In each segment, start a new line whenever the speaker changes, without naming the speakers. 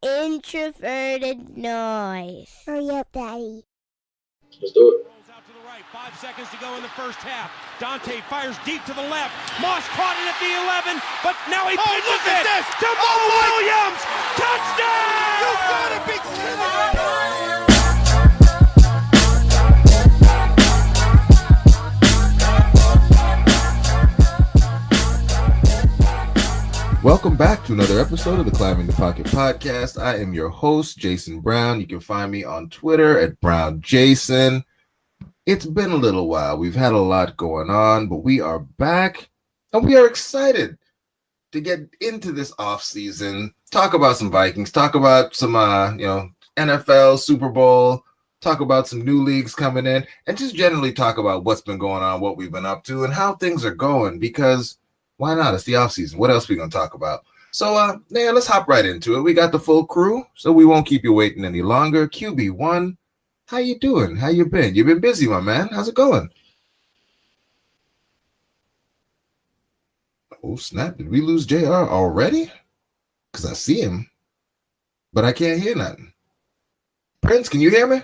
introverted noise. Hurry up, Daddy.
Let's do it.
Rolls out to the right. 5 seconds to go in the first half. Dante fires deep to the left. Moss caught it at the 11, but now he pitches it to Mo Williams. Touchdown! You gotta be kidding me!
Welcome back to another episode of the Climbing the Pocket podcast. I am your host, Jason Brown. You can find me on Twitter at BrownJason. It's been a little while. We've had a lot going on, but we are back and we are excited to get into this offseason, talk about some Vikings, talk about some NFL, Super Bowl, talk about some new leagues coming in, and just generally talk about what's been going on, what we've been up to, and how things are going, because why not? It's the offseason. What else are we going to talk about? So, let's hop right into it. We got the full crew, so we won't keep you waiting any longer. QB1, how you doing? How you been? You've been busy, my man. How's it going? Oh, snap. Did we lose JR already? Because I see him, but I can't hear nothing. Prince, can you hear me?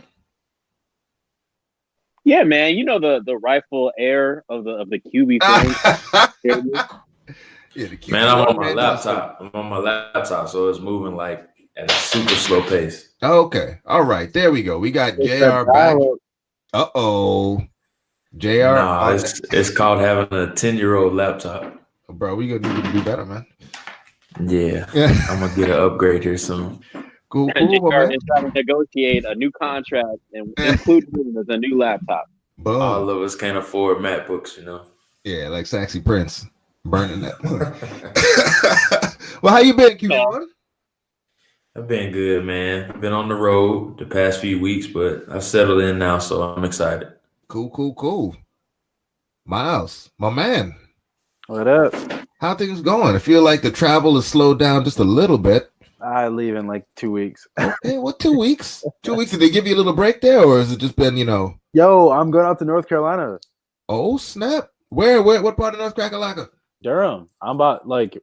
Yeah, man. You know the rifle air of the QB thing.
Yeah, the QB
Man, I'm on my laptop. So it's moving like at a super slow pace.
Okay. All right. There we go. We got JR back. Uh-oh. JR.
Nah, it's called having a 10-year-old laptop.
Bro, we gonna need to do better, man.
Yeah. I'm gonna get an upgrade here soon.
Cool,
And
man.
JR is trying to negotiate a new contract and include him as a new laptop.
Boom.
All of us can't afford MacBooks, you know.
Yeah, like Sexy Prince burning that one. Well, how you been, QB1?
I've been good, man. Been on the road the past few weeks, but I've settled in now, so I'm excited.
Cool. Myles, my man.
What up?
How things going? I feel like the travel has slowed down just a little bit.
I leave in like 2 weeks.
Hey, what, 2 weeks? 2 weeks? Did they give you a little break there, or has it just been,
Yo, I'm going out to North Carolina.
Oh, snap. Where, what part of North Carolina?
Durham. I'm about, like,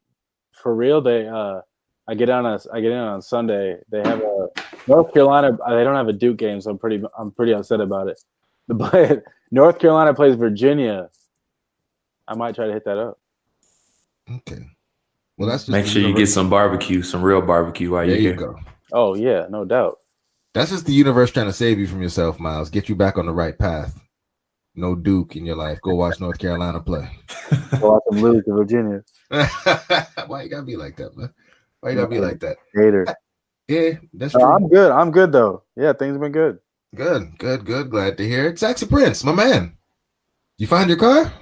for real, I get in on Sunday. They have a North Carolina, they don't have a Duke game, so I'm pretty upset about it. But North Carolina plays Virginia. I might try to hit that up.
Okay. Well, that's just
Make sure you get some barbecue, some real barbecue while you're here.
There you go.
Oh, yeah, no doubt.
That's just the universe trying to save you from yourself, Myles. Get you back on the right path. No Duke in your life. Go watch North Carolina play.
Go watch them lose to Virginia.
Why you gotta be like that, man? Why you gotta be like that?
Hater.
Yeah, that's true.
I'm good though. Yeah, things have been good.
Good. Glad to hear it. Sexy Prince, my man. You find your car?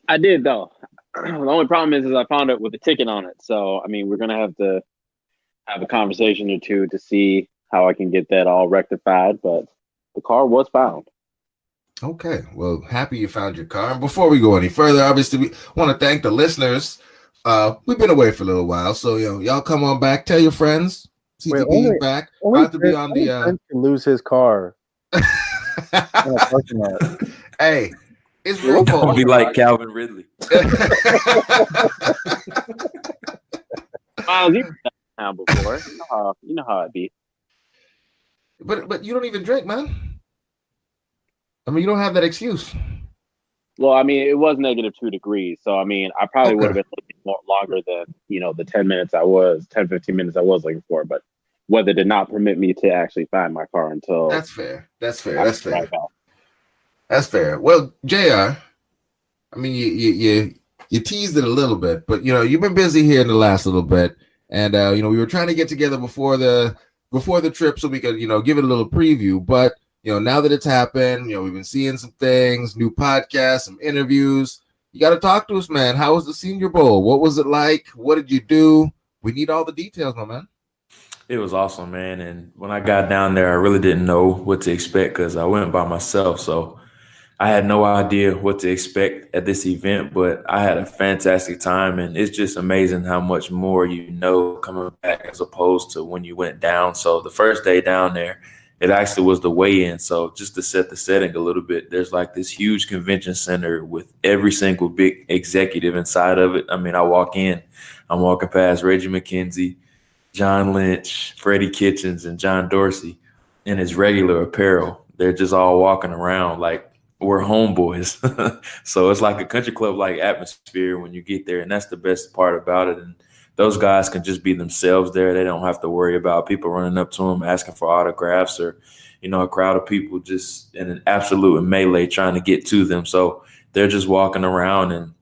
I did though. The only problem is I found it with a ticket on it. So I mean, we're gonna have to have a conversation or two to see how I can get that all rectified. But the car was found.
Okay. Well, happy you found your car. And before we go any further, obviously we want to thank the listeners. We've been away for a little while, so y'all come on back. Tell your friends. CTB is back. About to be on the.
Can lose his car.
Hey. It's real cold.
Don't be like Calvin Ridley.
Myles, you've done that before. You know how it be.
But you don't even drink, man. I mean, you don't have that excuse.
Well, I mean, it was -2 degrees. So, I mean, I probably would have been looking more longer than, the 10 10, 15 minutes I was looking for. But weather did not permit me to actually find my car until.
That's fair. That's fair. Well, JR, I mean, you teased it a little bit, but, you've been busy here in the last little bit. And, we were trying to get together before the trip so we could, give it a little preview. But, now that it's happened, we've been seeing some things, new podcasts, some interviews. You got to talk to us, man. How was the Senior Bowl? What was it like? What did you do? We need all the details, my man.
It was awesome, man. And when I got down there, I really didn't know what to expect because I went by myself. So I had no idea what to expect at this event, but I had a fantastic time. And it's just amazing how much more coming back as opposed to when you went down. So the first day down there, it actually was the weigh-in. So just to set the setting a little bit, there's like this huge convention center with every single big executive inside of it. I mean, I walk in, I'm walking past Reggie McKenzie, John Lynch, Freddie Kitchens, and John Dorsey in his regular apparel. They're just all walking around like we're homeboys. So it's like a country club like atmosphere when you get there, and that's the best part about it. And those guys can just be themselves there. They don't have to worry about people running up to them asking for autographs or, a crowd of people just in an absolute melee trying to get to them. So they're just walking around, and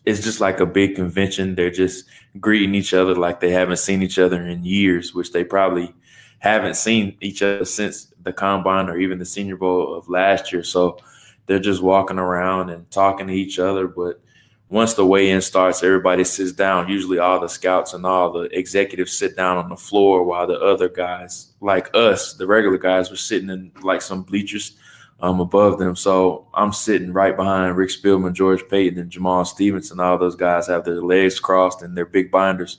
it's just like a big convention. They're just greeting each other like they haven't seen each other in years, which they probably haven't seen each other since the Combine or even the Senior Bowl of last year. So they're just walking around and talking to each other. But once the weigh-in starts, everybody sits down. Usually all the scouts and all the executives sit down on the floor while the other guys, like us, the regular guys, were sitting in like some bleachers above them. So I'm sitting right behind Rick Spielman, George Payton, and Jamal Stevenson. All those guys have their legs crossed and their big binders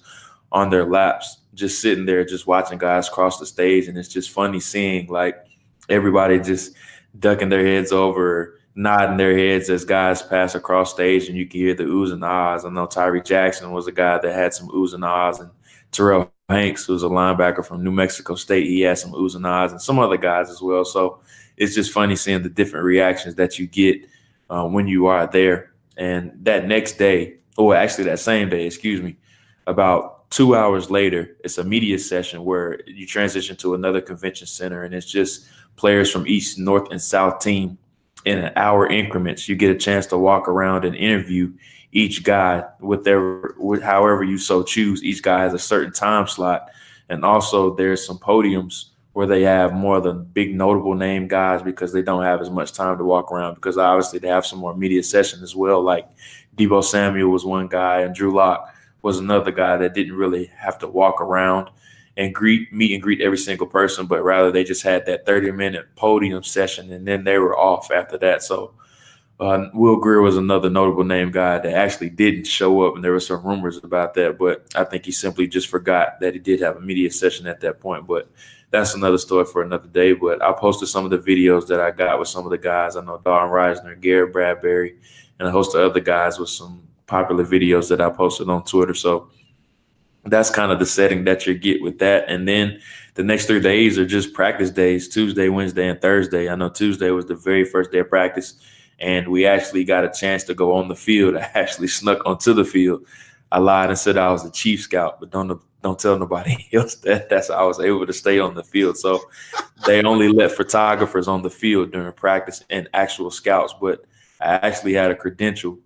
on their laps, just sitting there, just watching guys cross the stage. And it's just funny seeing like everybody just ducking their heads over, nodding their heads as guys pass across stage, and you can hear the oohs and ahs. I know Tyree Jackson was a guy that had some oohs and ahs, and Terrell Hanks, who's a linebacker from New Mexico State, he had some oohs and ahs, and some other guys as well. So it's just funny seeing the different reactions that you get when you are there. And that next day, or actually that same day, about 2 hours later, it's a media session where you transition to another convention center, and it's just players from each North and South team in an hour increments. You get a chance to walk around and interview each guy with however you so choose. Each guy has a certain time slot. And also there's some podiums where they have more of the big notable name guys because they don't have as much time to walk around, because obviously they have some more media session as well. Like Deebo Samuel was one guy, and Drew Lock was another guy that didn't really have to walk around and meet and greet every single person, but rather they just had that 30-minute podium session, and then they were off after that. So Will Greer was another notable name guy that actually didn't show up, and there were some rumors about that, but I think he simply just forgot that he did have a media session at that point. But that's another story for another day. But I posted some of the videos that I got with some of the guys. I know Don Reisner, Garrett Bradbury, and a host of other guys with some popular videos that I posted on Twitter. So that's kind of the setting that you get with that. And then the next 3 days are just practice days, Tuesday, Wednesday, and Thursday. I know Tuesday was the very first day of practice, and we actually got a chance to go on the field. I actually snuck onto the field. I lied and said I was a chief scout, but don't tell nobody else that's how I was able to stay on the field. So they only let photographers on the field during practice and actual scouts, but I actually had a credential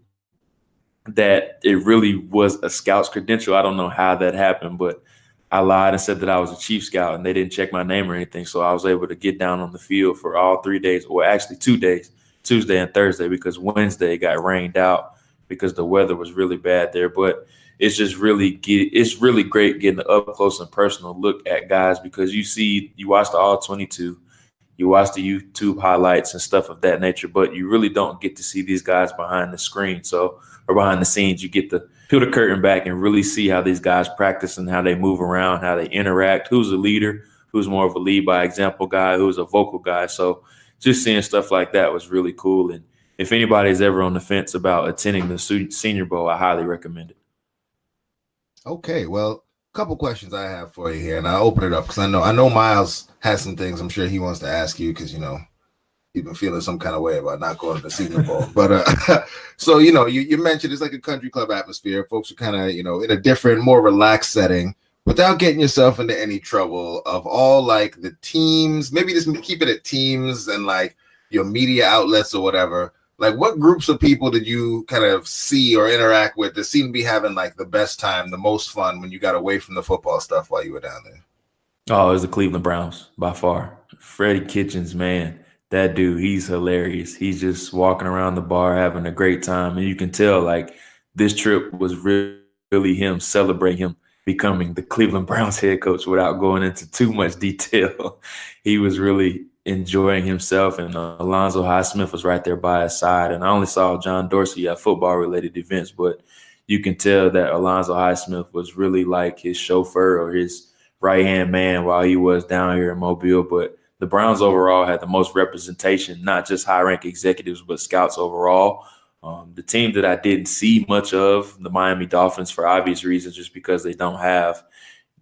that it really was a scout's credential. I don't know how that happened, but I lied and said that I was a chief scout, and they didn't check my name or anything. So I was able to get down on the field for all 3 days, or actually 2 days, Tuesday and Thursday, because Wednesday got rained out because the weather was really bad there. But it's just really great getting an up close and personal look at guys, because you watch the all 22, you watch the YouTube highlights and stuff of that nature, but you really don't get to see these guys behind the screen. Or behind the scenes, you get to peel the curtain back and really see how these guys practice and how they move around, how they interact, who's a leader, who's more of a lead by example guy, who's a vocal guy. So just seeing stuff like that was really cool. And if anybody's ever on the fence about attending the Senior Bowl, I highly recommend it.
Okay, well, a couple questions I have for you here, and I'll open it up because I know Myles has some things I'm sure he wants to ask you, because you've been feeling some kind of way about not going to the Senior Bowl. But so, you mentioned it's like a country club atmosphere. Folks are kind of, in a different, more relaxed setting without getting yourself into any trouble of all like the teams. Maybe just keep it at teams and like your media outlets or whatever. Like, what groups of people did you kind of see or interact with that seem to be having like the best time, the most fun when you got away from the football stuff while you were down there?
Oh, it was the Cleveland Browns by far. Freddie Kitchens, man. That dude, he's hilarious. He's just walking around the bar having a great time. And you can tell, like, this trip was really him celebrating him becoming the Cleveland Browns head coach without going into too much detail. He was really enjoying himself, and Alonzo Highsmith was right there by his side. And I only saw John Dorsey at football-related events, but you can tell that Alonzo Highsmith was really like his chauffeur or his right-hand man while he was down here in Mobile. But the Browns overall had the most representation, not just high-rank executives, but scouts overall. The team that I didn't see much of, the Miami Dolphins, for obvious reasons, just because they don't have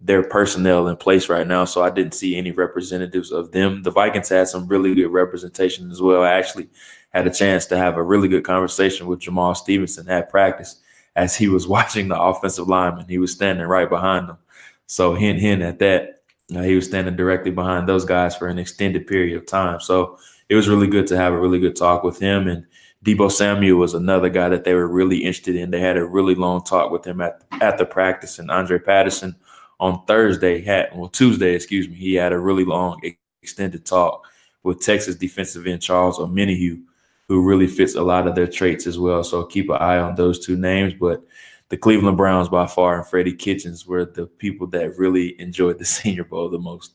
their personnel in place right now. So I didn't see any representatives of them. The Vikings had some really good representation as well. I actually had a chance to have a really good conversation with Jamal Stevenson at practice as he was watching the offensive lineman. He was standing right behind them. So hint at that. He was standing directly behind those guys for an extended period of time. So it was really good to have a really good talk with him. And Deebo Samuel was another guy that they were really interested in. They had a really long talk with him at the practice. And Andre Patterson on Tuesday, he had a really long extended talk with Texas defensive end Charles Omenihu, who really fits a lot of their traits as well. So keep an eye on those two names. But the Cleveland Browns by far and Freddie Kitchens were the people that really enjoyed the Senior Bowl the most.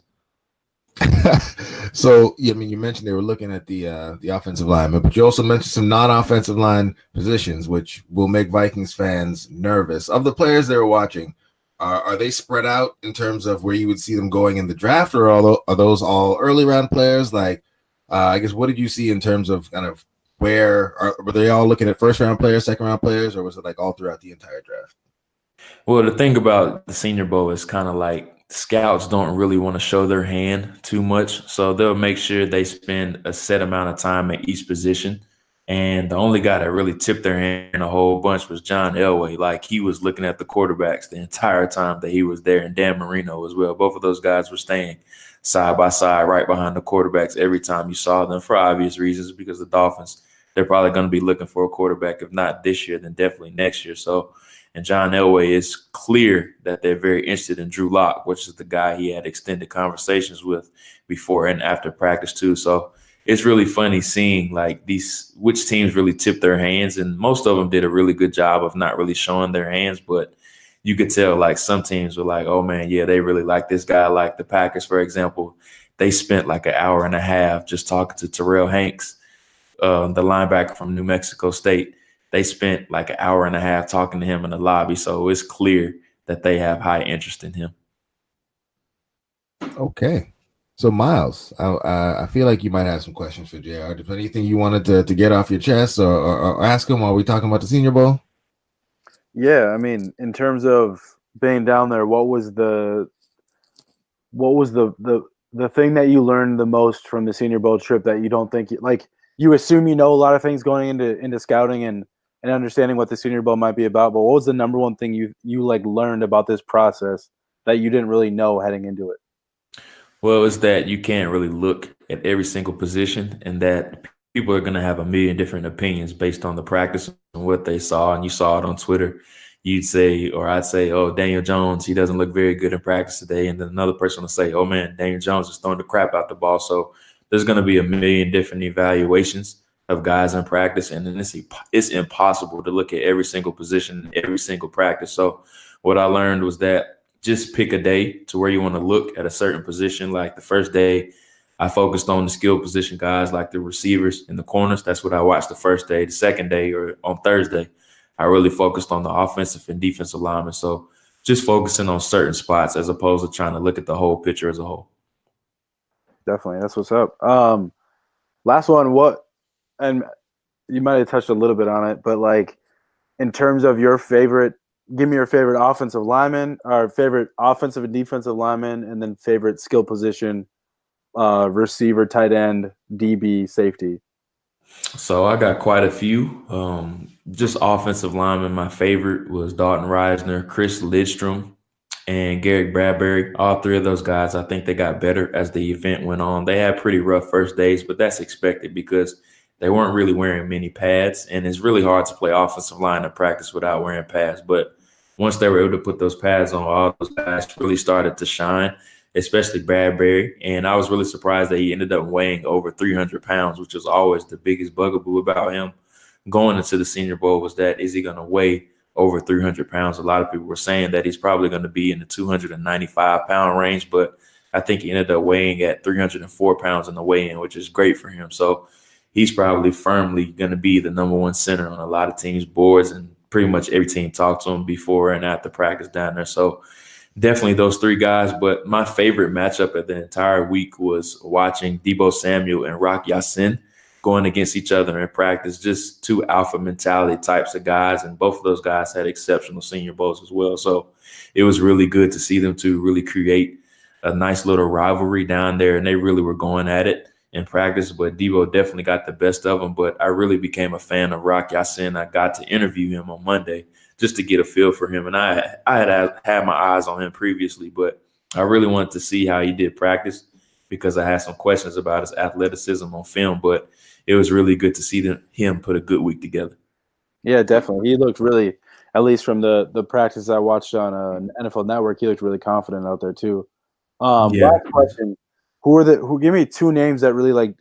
So, I mean, you mentioned they were looking at the offensive lineman, but you also mentioned some non-offensive line positions, which will make Vikings fans nervous. Of the players they were watching, are they spread out in terms of where you would see them going in the draft, or are those all early round players? Like, I guess, what did you see in terms of kind of were they all looking at first round players, second round players, or was it like all throughout the entire draft?
Well, the thing about the Senior Bowl is kind of like scouts don't really want to show their hand too much. So they'll make sure they spend a set amount of time at each position. And the only guy that really tipped their hand a whole bunch was John Elway. Like, he was looking at the quarterbacks the entire time that he was there, and Dan Marino as well. Both of those guys were staying side by side right behind the quarterbacks every time you saw them, for obvious reasons, because the Dolphins, they're probably going to be looking for a quarterback, if not this year, then definitely next year. So, and John Elway, is clear that they're very interested in Drew Lock, which is the guy he had extended conversations with before and after practice too. So it's really funny seeing like which teams really tipped their hands, and most of them did a really good job of not really showing their hands, but you could tell like some teams were like, oh man, yeah, they really like this guy. Like the Packers, for example, they spent like an hour and a half just talking to Terrell Hanks, the linebacker from New Mexico State. They spent like an hour and a half talking to him in the lobby. So it's clear that they have high interest in him.
Okay. So, Myles, I feel like you might have some questions for JR. Is there anything you wanted to get off your chest or ask him while we're talking about the Senior Bowl?
Yeah, I mean, in terms of being down there, what was the thing that you learned the most from the Senior Bowl trip that you don't think you assume you know a lot of things going into scouting and understanding what the Senior Bowl might be about, but what was the number one thing you like learned about this process that you didn't really know heading into it?
Well, it's that you can't really look at every single position, and that people are going to have a million different opinions based on the practice and what they saw. And you saw it on Twitter. I'd say, oh, Daniel Jones, he doesn't look very good in practice today. And then another person will say, oh man, Daniel Jones is throwing the crap out the ball. So there's going to be a million different evaluations of guys in practice. And then it's impossible to look at every single position, every single practice. So what I learned was that just pick a day to where you want to look at a certain position. Like the first day, I focused on the skill position guys like the receivers and the corners. That's what I watched the first day. The second day, or on Thursday, I really focused on the offensive and defensive linemen. So just focusing on certain spots as opposed to trying to look at the whole picture as a whole.
Definitely. That's what's up. Last one, and you might have touched a little bit on it, but like in terms of your favorite, give me your favorite offensive lineman, or favorite offensive and defensive lineman, and then favorite skill position, receiver, tight end, DB, safety.
So I got quite a few. Just offensive linemen, my favorite was Dalton Reisner, Chris Lidstrom, and Garrett Bradbury. All three of those guys, I think they got better as the event went on. They had pretty rough first days, but that's expected because they weren't really wearing many pads, and it's really hard to play offensive line in practice without wearing pads. But once they were able to put those pads on, all those guys really started to shine, especially Bradbury. And I was really surprised that he ended up weighing over 300 pounds, which was always the biggest bugaboo about him going into the Senior Bowl, was that, is he going to weigh over 300 pounds? A lot of people were saying that he's probably going to be in the 295-pound range, but I think he ended up weighing at 304 pounds in the weigh-in, which is great for him. So he's probably firmly going to be the number one center on a lot of teams' boards, and pretty much every team talked to him before and after practice down there. So definitely those three guys. But my favorite matchup of the entire week was watching Deebo Samuel and Rock Ya-Sin. going against each other in practice. Just two alpha mentality types of guys, and both of those guys had exceptional Senior Bowls as well. So it was really good to see them to really create a nice little rivalry down there, and they really were going at it in practice. But Debo definitely got the best of them. But I really became a fan of Rock Ya-Sin. I got to interview him on Monday just to get a feel for him, and I had my eyes on him previously, but I really wanted to see how he did practice because I had some questions about his athleticism on film. But it was really good to see him put a good week together.
Yeah, definitely. He looked really, at least from the practice I watched on NFL Network, he looked really confident out there too. Last question: Who give me two names that really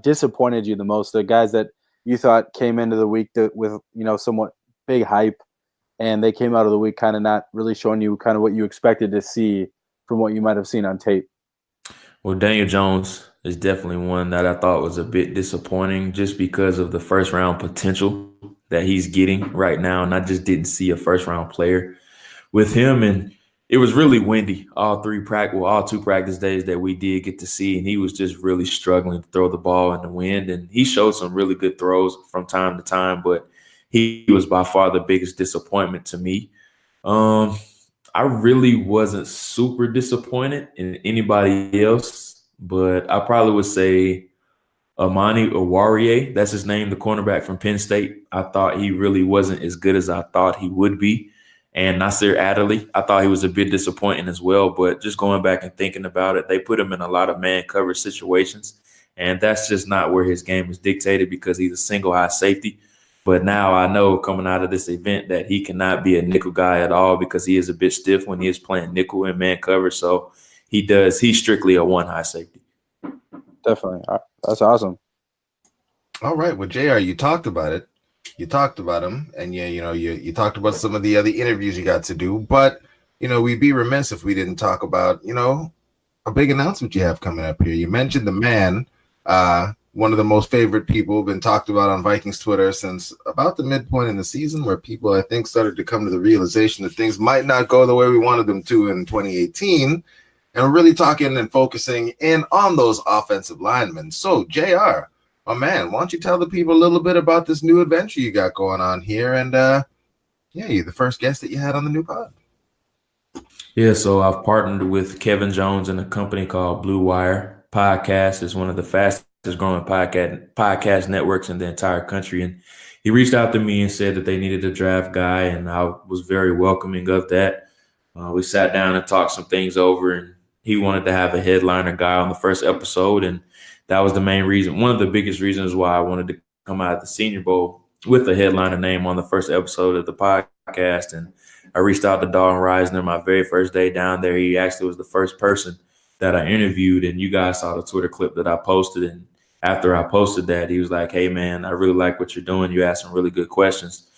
disappointed you the most? The guys that you thought came into the week with somewhat big hype, and they came out of the week kind of not really showing you kind of what you expected to see from what you might have seen on tape.
Well, Daniel Jones is definitely one that I thought was a bit disappointing just because of the first round potential that he's getting right now. And I just didn't see a first round player with him. And it was really windy all two practice days that we did get to see. And he was just really struggling to throw the ball in the wind. And he showed some really good throws from time to time, but he was by far the biggest disappointment to me. I really wasn't super disappointed in anybody else, but I probably would say Amani Oruwariye, that's his name, the cornerback from Penn State. I thought he really wasn't as good as I thought he would be. And Nasir Adderley, I thought he was a bit disappointing as well, but just going back and thinking about it, they put him in a lot of man coverage situations, and that's just not where his game is dictated because he's a single high safety. But now I know coming out of this event that he cannot be a nickel guy at all because he is a bit stiff when he is playing nickel and man coverage. So he's strictly a one high safety.
Definitely. That's awesome.
All right. Well, JR, you talked about it. You talked about him, and you talked about some of the other interviews you got to do. But, we'd be remiss if we didn't talk about, a big announcement you have coming up here. You mentioned the man, one of the most favorite people, been talked about on Vikings Twitter since about the midpoint in the season, where people, I think, started to come to the realization that things might not go the way we wanted them to in 2018. And we're really talking and focusing in on those offensive linemen. So, JR, my man, why don't you tell the people a little bit about this new adventure you got going on here? And, you're the first guest that you had on the new pod.
Yeah, so I've partnered with Kevin Jones and a company called Blue Wire Podcast. It's one of the fastest growing podcast networks in the entire country. And he reached out to me and said that they needed a draft guy, and I was very welcoming of that. We sat down and talked some things over, and he wanted to have a headliner guy on the first episode, and that was the main reason, one of the biggest reasons why I wanted to come out of the Senior Bowl with a headliner name on the first episode of the podcast. And I reached out to Dalton Reisner my very first day down there. He actually was the first person that I interviewed, and you guys saw the Twitter clip that I posted. And after I posted that, he was like, "Hey man, I really like what you're doing. You asked some really good questions,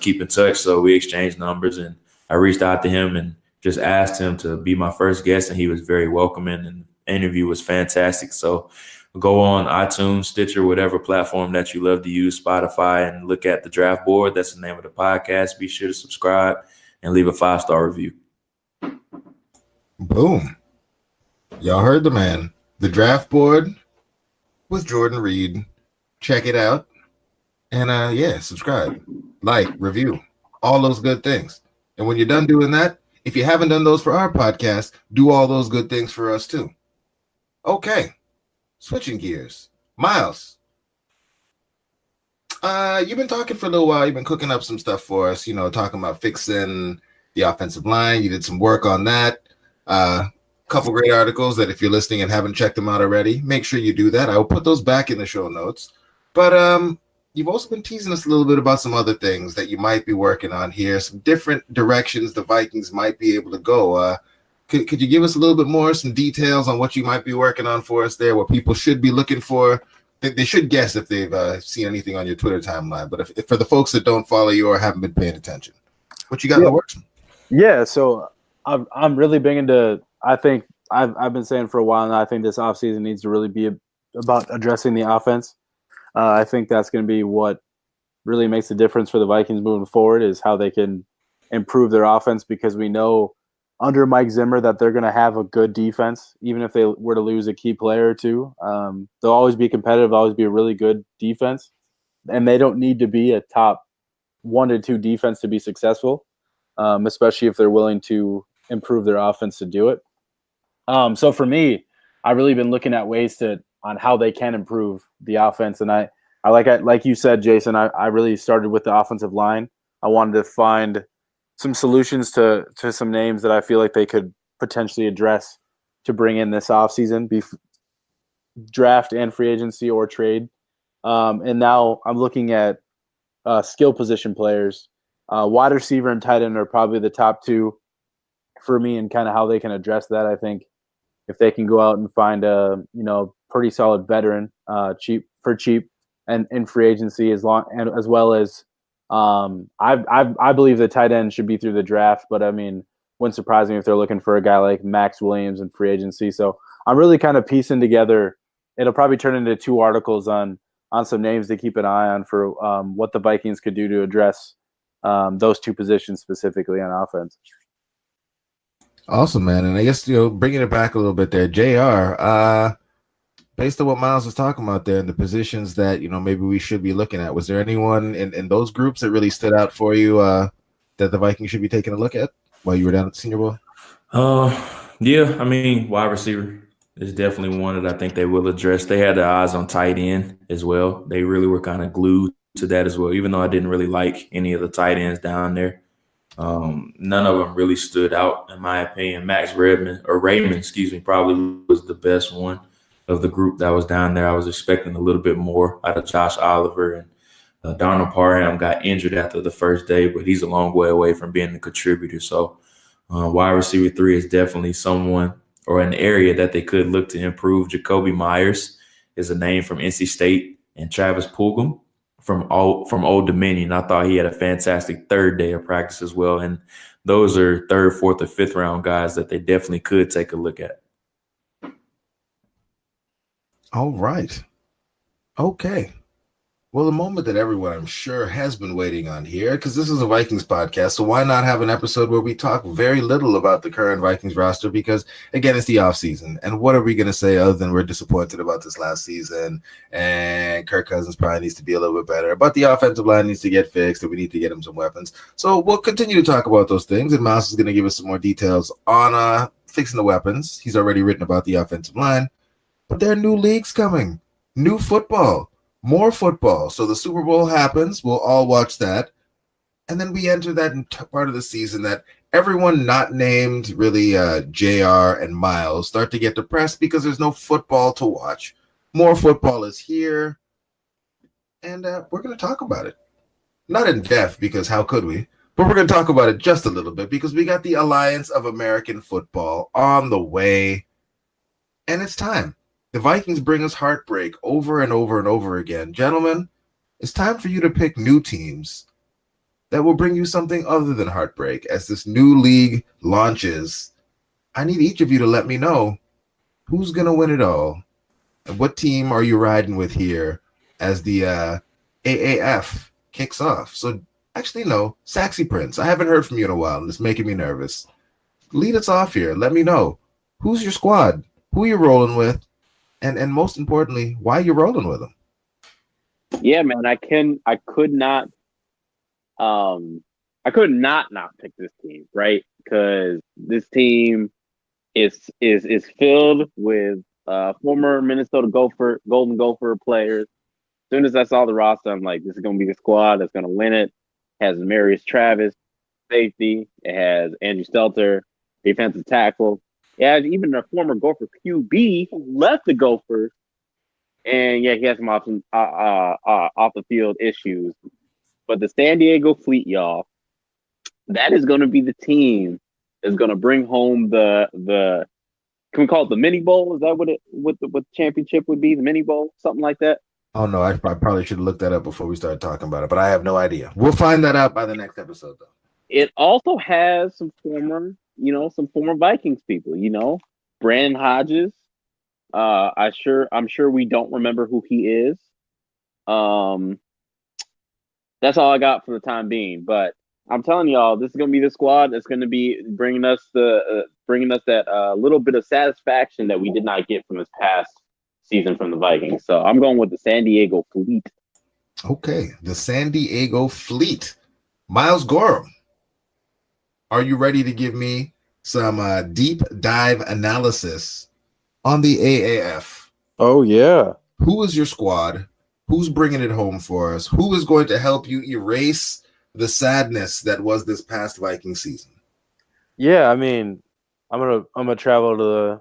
keep in touch." So we exchanged numbers, and I reached out to him and just asked him to be my first guest, and he was very welcoming, and the interview was fantastic. So go on iTunes, Stitcher, whatever platform that you love to use, Spotify, and look at the draft board. That's the name of the podcast. Be sure to subscribe and leave a 5-star review.
Boom. Y'all heard the man. The draft board with Jordan Reid. Check it out. And subscribe, like, review, all those good things. And when you're done doing that, if you haven't done those for our podcast, do all those good things for us too. Okay. Switching gears. Myles. You've been talking for a little while. You've been cooking up some stuff for us, talking about fixing the offensive line. You did some work on that. Couple great articles that if you're listening and haven't checked them out already, make sure you do that. I will put those back in the show notes. But you've also been teasing us a little bit about some other things that you might be working on here, some different directions the Vikings might be able to go. Could you give us a little bit more, some details on what you might be working on for us there, what people should be looking for? They should guess if they've seen anything on your Twitter timeline. But if for the folks that don't follow you or haven't been paying attention, what you got in the works?
Yeah, so I'm really big into. I think I've been saying for a while now. I think this offseason needs to really be about addressing the offense. I think that's going to be what really makes the difference for the Vikings moving forward is how they can improve their offense, because we know under Mike Zimmer that they're going to have a good defense, even if they were to lose a key player or two. They'll always be competitive, always be a really good defense, and they don't need to be a top 1 to 2 defense to be successful, especially if they're willing to improve their offense to do it. So for me, I've really been looking at ways on how they can improve the offense, and I like you said, Jason, I really started with the offensive line. I wanted to find some solutions to some names that I feel like they could potentially address to bring in this offseason, be draft and free agency or trade. And now I'm looking at skill position players. Wide receiver and tight end are probably the top 2 for me, and kind of how they can address that. I think if they can go out and find a pretty solid veteran, cheap and in free agency, as well as I believe the tight end should be through the draft, but I mean, wouldn't surprise me if they're looking for a guy like Max Williams in free agency. So I'm really kind of piecing together. It'll probably turn into 2 articles on some names to keep an eye on for what the Vikings could do to address those 2 positions specifically on offense.
Awesome, man. And I guess, bringing it back a little bit there, JR, based on what Myles was talking about there and the positions that, maybe we should be looking at, was there anyone in those groups that really stood out for you that the Vikings should be taking a look at while you were down at the Senior Bowl?
Yeah, I mean, wide receiver is definitely one that I think they will address. They had their eyes on tight end as well. They really were kind of glued to that as well, even though I didn't really like any of the tight ends down there. None of them really stood out, in my opinion. Raymond, probably was the best one of the group that was down there. I was expecting a little bit more out of Josh Oliver, and Darnell Parham got injured after the first day, but he's a long way away from being a contributor. So wide receiver 3 is definitely someone or an area that they could look to improve. Jacoby Myers is a name from NC State, and Travis Pulgam from Old Dominion. I thought he had a fantastic 3rd day of practice as well. And those are 3rd, 4th, or 5th round guys that they definitely could take a look at.
All right. Okay. Well, the moment that everyone, I'm sure, has been waiting on here, because this is a Vikings podcast, so why not have an episode where we talk very little about the current Vikings roster? Because, again, it's the offseason, and what are we going to say other than we're disappointed about this last season, and Kirk Cousins probably needs to be a little bit better, but the offensive line needs to get fixed, and we need to get him some weapons. So we'll continue to talk about those things, and Myles is going to give us some more details on fixing the weapons. He's already written about the offensive line, but there are new leagues coming, new football. More football. So the Super Bowl happens. We'll all watch that. And then we enter that part of the season that everyone not named really JR and Myles start to get depressed because there's no football to watch. More football is here. And we're going to talk about it. Not in depth, because how could we? But we're going to talk about it just a little bit, because we got the Alliance of American Football on the way. And it's time. The Vikings bring us heartbreak over and over and over again. Gentlemen, it's time for you to pick new teams that will bring you something other than heartbreak. As this new league launches, I need each of you to let me know who's going to win it all. And what team are you riding with here as the AAF kicks off? So actually, no, Saxy Prince. I haven't heard from you in a while, and it's making me nervous. Lead us off here. Let me know. Who's your squad? Who you rolling with? And most importantly, why are you rolling with them?
Yeah, man, I could not pick this team, right? Because this team is filled with former Minnesota Golden Gopher players. As soon as I saw the roster, I'm like, this is going to be the squad that's going to win it. It has Marius Travis, safety. It has Andrew Stelter, defensive tackle. It has even a former Gopher QB who left the Gophers. And, yeah, he has some off the field issues. But the San Diego Fleet, y'all, that is going to be the team that's going to bring home the can we call it the mini bowl? Is that what the championship would be? The mini bowl, something like that?
Oh no, I probably should have looked that up before we started talking about it, but I have no idea. We'll find that out by the next episode, though.
It also has some former Vikings people. Brandon Hodges. I'm sure we don't remember who he is. That's all I got for the time being. But I'm telling y'all, this is gonna be the squad that's gonna be bringing us that little bit of satisfaction that we did not get from this past season from the Vikings. So I'm going with the San Diego Fleet.
Okay, the San Diego Fleet. Myles Gorham, are you ready to give me some deep dive analysis on the AAF?
Oh, yeah.
Who is your squad? Who's bringing it home for us? Who is going to help you erase the sadness that was this past Viking season?
Yeah, I mean, I'm gonna travel to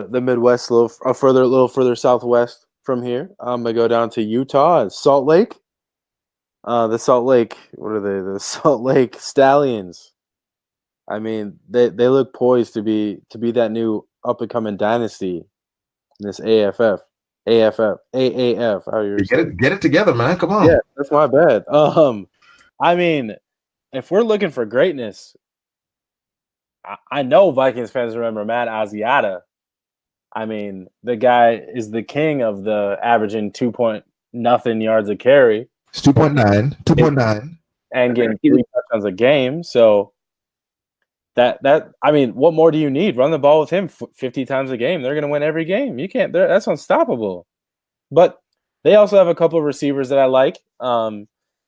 the Midwest a little further southwest from here. I'm gonna go down to Utah and Salt Lake. The Salt Lake, what are they? The Salt Lake Stallions. I mean, they look poised to be that new up and coming dynasty in this AAF. How you
get it together, man. Come on.
Yeah, that's my bad. I mean, if we're looking for greatness, I know Vikings fans remember Matt Asiata. I mean, the guy is the king of the averaging 2.0 yards a carry.
It's 2.9.
And getting 3 touchdowns a game. So that I mean, what more do you need? Run the ball with him 50 times a game. They're going to win every game. You can't. That's unstoppable. But they also have a couple of receivers that I like.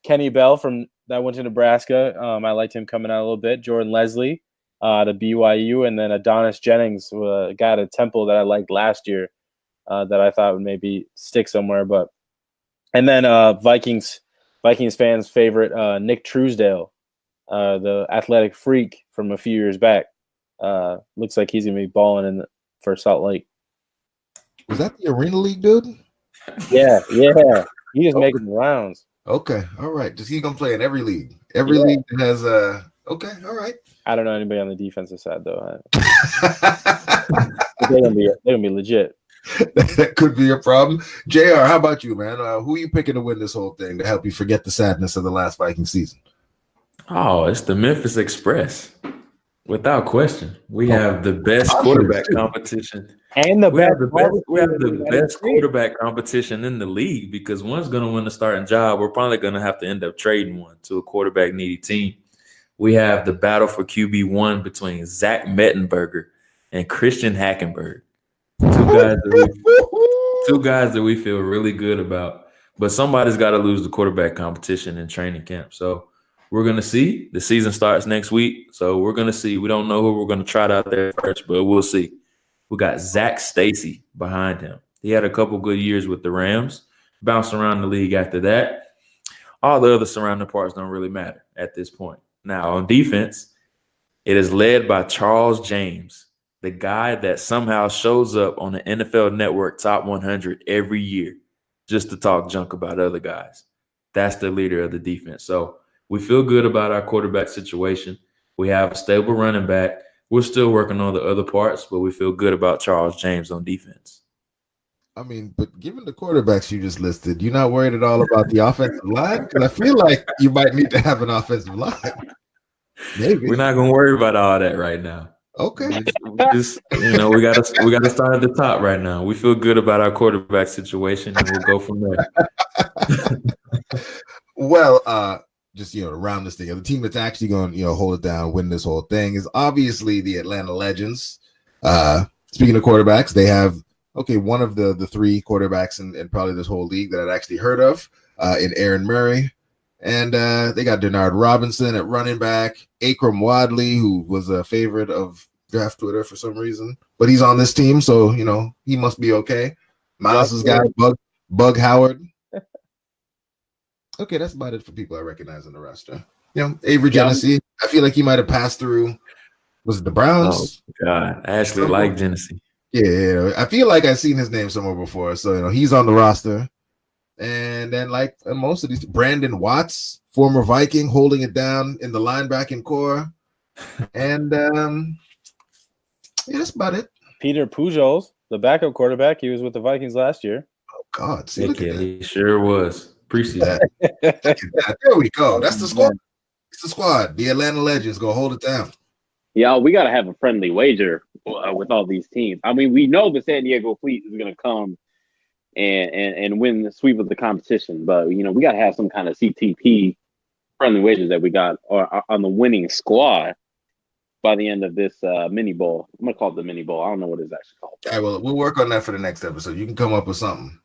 Kenny Bell that went to Nebraska. I liked him coming out a little bit. Jordan Leslie to BYU, and then Adonis Jennings, a guy at Temple that I liked last year that I thought would maybe stick somewhere. And then Vikings fans' favorite Nick Truesdale, the athletic freak from a few years back. Looks like he's gonna be balling for Salt Lake.
Was that the Arena League dude?
Yeah. He is making the rounds.
Okay, all right. Just he's gonna play in every league. Every league that has okay, all right.
I don't know anybody on the defensive side though. They're gonna be legit.
That could be a problem. JR, how about you, man? Who are you picking to win this whole thing to help you forget the sadness of the last Viking season?
Oh, it's the Memphis Express. Without question. We have the best quarterback competition.
And
we have the best quarterback competition in the league because one's going to win the starting job. We're probably going to have to end up trading one to a quarterback needy team. We have the battle for QB1 between Zach Mettenberger and Christian Hackenberg. Two guys that we feel really good about. But somebody's got to lose the quarterback competition in training camp. So we're going to see. The season starts next week. So we're going to see. We don't know who we're going to trot out there first, but we'll see. We got Zach Stacy behind him. He had a couple good years with the Rams, bounced around the league after that. All the other surrounding parts don't really matter at this point. Now, on defense, it is led by Charles James, the guy that somehow shows up on the NFL Network Top 100 every year just to talk junk about other guys. That's the leader of the defense. So we feel good about our quarterback situation. We have a stable running back. We're still working on the other parts, but we feel good about Charles James on defense.
I mean, but given the quarterbacks you just listed, you're not worried at all about the offensive line? Because I feel like you might need to have an offensive line. Maybe.
We're not going to worry about all that right now.
Okay.
We got to start at the top right now. We feel good about our quarterback situation, and we'll go from there.
Well, just around this thing, the team that's actually going to hold it down, win this whole thing is obviously the Atlanta Legends. Speaking of quarterbacks, they have one of the three quarterbacks in probably this whole league that I'd actually heard of in Aaron Murray. And they got Denard Robinson at running back, Akram Wadley, who was a favorite of draft Twitter for some reason, but he's on this team, so he must be okay. Myles has got Bug Howard. Okay, that's about it for people I recognize in the roster. Avery Genesee. I feel like he might have passed through. Was it the Browns?
Oh God, I actually like Genesee.
Yeah, I feel like I've seen his name somewhere before, so he's on the roster. And then, like most of these, Brandon Watts, former Viking, holding it down in the linebacking core. And that's about it.
Peter Pujols, the backup quarterback, he was with the Vikings last year.
Oh God,
He sure was. Appreciate
that. There we go. That's the squad. It's the squad. The Atlanta Legends go hold it down.
Yeah, we got to have a friendly wager with all these teams. I mean, we know the San Diego Fleet is going to come and win the sweep of the competition, but we got to have some kind of CTP friendly wages that we got or on the winning squad by the end of this mini bowl. I'm gonna call it the mini bowl. I don't know what it's actually called.
All right, well, we'll work on that for the next episode. You can come up with something.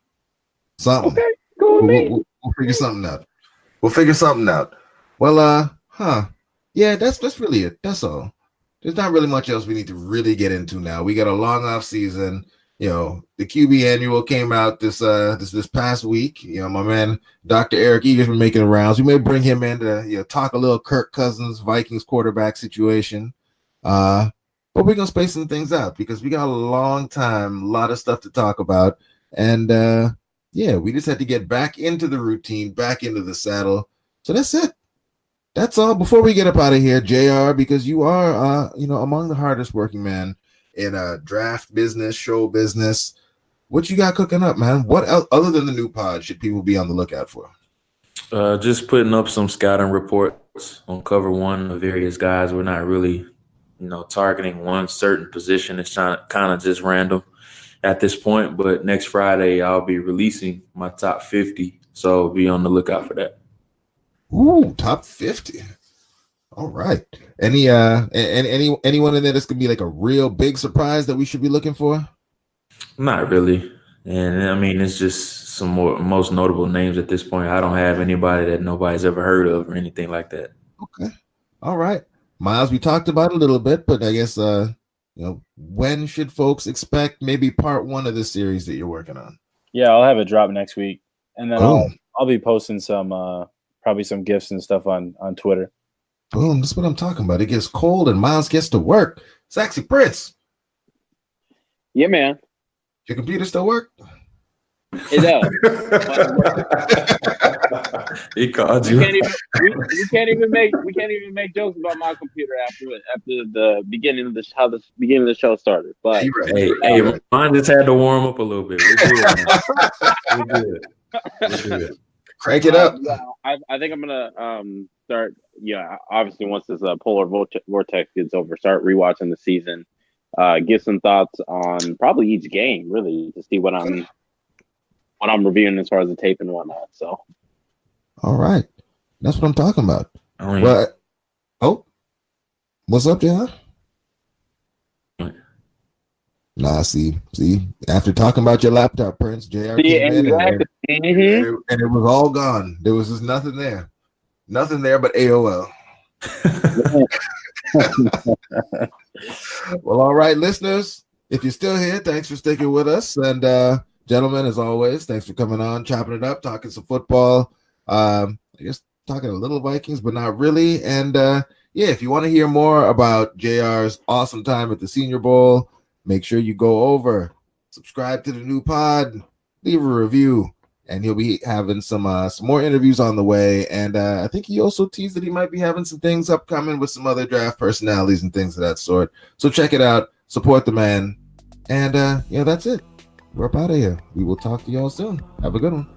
Okay,
cool with me.
We'll figure something out. Well, yeah, that's really it. That's all. There's not really much else we need to really get into now. We got a long off season. You know, the QB annual came out this past week. You know, my man Dr. Eric Eager's been making the rounds. We may bring him in to talk a little Kirk Cousins Vikings quarterback situation. But we're gonna space some things out because we got a long time, a lot of stuff to talk about, and we just had to get back into the routine, back into the saddle. So that's it. That's all. Before we get up out of here, JR, because you are among the hardest working men in draft business, show business. What you got cooking up, man? What else other than the new pod should people be on the lookout for?
Just putting up some scouting reports on cover one of various guys. We're not really, targeting one certain position. It's kind of just random at this point. But next Friday, I'll be releasing my top 50. So be on the lookout for that.
Ooh, top 50. All right. Anyone in there that's gonna be like a real big surprise that we should be looking for?
Not really. And I mean, it's just some most notable names at this point. I don't have anybody that nobody's ever heard of or anything like that.
Okay. All right. Myles, we talked about it a little bit, but I guess when should folks expect maybe part one of this series that you're working on?
Yeah, I'll have it drop next week. And then I'll be posting some probably some gifts and stuff on Twitter.
Boom, that's what I'm talking about. It gets cold and Myles gets to work. Sexy Prince.
Yeah, man.
Your computer still work?
It does.
He called you.
We can't even make jokes about my computer after the beginning of the show started. But
hey, mine just had to warm up a little bit. We're good.
Crank it up.
I think I'm gonna start. Yeah, obviously once this polar vortex gets over, start rewatching the season. Give some thoughts on probably each game, really, to see what I'm reviewing as far as the tape and whatnot. So,
all right, that's what I'm talking about.
Oh, yeah.
What's up, JR? Nah, see. After talking about your laptop, Prince, JR came in and it was all gone. There was just nothing there but AOL. Well, all right, listeners, if you're still here, thanks for sticking with us. And gentlemen, as always, thanks for coming on, chopping it up, talking some football. I guess talking a little Vikings, but not really. And if you want to hear more about JR's awesome time at the Senior Bowl, make sure you go over, subscribe to the new pod, leave a review, and he'll be having some more interviews on the way. And I think he also teased that he might be having some things upcoming with some other draft personalities and things of that sort. So check it out, support the man, and that's it. We're up out of here. We will talk to y'all soon. Have a good one.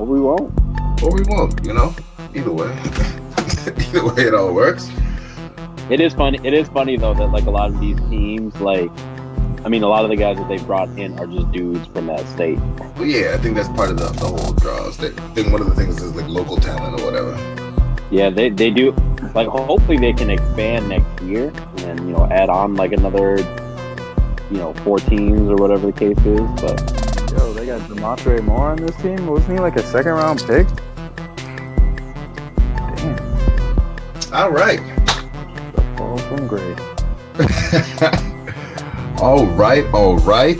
or we won't.
Either way. Either way it all works.
It is funny though that like a lot of these teams, a lot of the guys that they brought in are just dudes from that state.
Well, yeah, I think that's part of the whole draw. I think one of the things is like local talent or whatever.
Yeah, they do. Like, hopefully they can expand next year and add on like another 4 teams or whatever the case is. But
they got Demontre Moore on this team. Wasn't he like a 2nd round pick? Damn.
All right.
Fall from grace.
All right.